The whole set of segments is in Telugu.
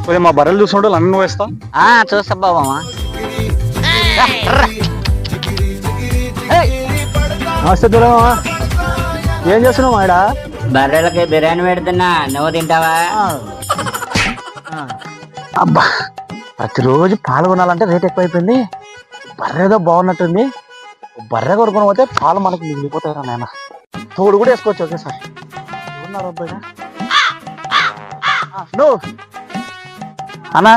కొద్దిగా మా బర్రెలు చూసినట్టు అన్ను వేస్తాం. చూస్తా బాబమ్మా. నమస్తే దూరమా, ఏం చేస్తున్నావు ఆడ? బర్రెలకి బిర్యానీ పెడుతున్నా, నువ్వు తింటావా? అబ్బా, ప్రతిరోజు పాలు కొనాలంటే రేట్ ఎక్కువైపోయింది. బర్రెదో బాగున్నట్టుంది. బర్రె కొనుక్కొని పోతే పాలు మనకు మిగిలిపోతారా నాయన. తోడు కూడా వేసుకోవచ్చు ఒకేసారి. ఉన్నారు అబ్బాయి నువ్వు అన్నా,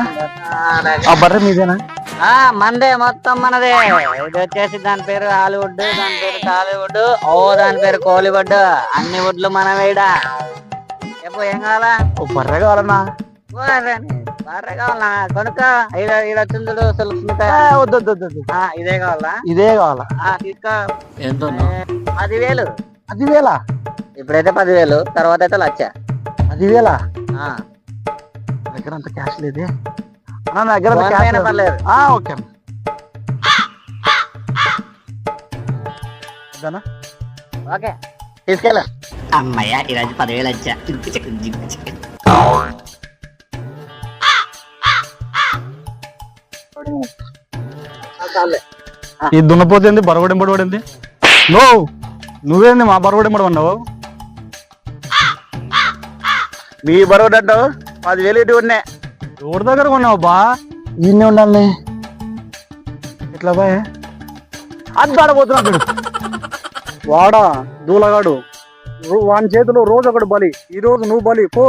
ఆ బర్రె మీదేనా? మందే, మొత్తం మనదే. ఇది వచ్చేసి దాని పేరు హాలీవుడ్, దాని పేరు టాలీవుడ్, దాని పేరు కోలీవుడ్. అన్ని వుడ్లు మనమేడా. చెప్పు ఏం కావాలా? బర్రె కావాలన్నా. బర్రె కావాలన్నా, కొనుక్క. ఇలా చుందులు వద్దు, ఇదే కావాలా? ఇదే కావాలా? తీసుకో. ఎంత? 10,000. 10,000? ఇప్పుడైతే 10,000, తర్వాత అయితే 1,00,000. 10,000? దగ్గర అంత క్యాష్ లేదే అన్న, దగ్గర పర్లేదు. ఓకే అన్న, ఓకే తీసుకెళ్ళ. అమ్మయ్య, ఈరోజు 10,000 వచ్చా. ఈ దున్నపోతుంది బరవడింబడి పడింది. నువ్వేంది మా బరవడింబడి ఉన్నావు? మీ బరువు అంటావు? 10,000 ఇటు ఉన్నాయి. ఎవరి దగ్గర కొన్నావు బా? ఈయనే ఉండాలి. ఎట్లా బాయ్? అది ఆడబోతున్నాడు వాడా దూలగాడు. వాని చేతిలో రోజు ఒకటి బలి. ఈ రోజు నువ్వు బలి పో.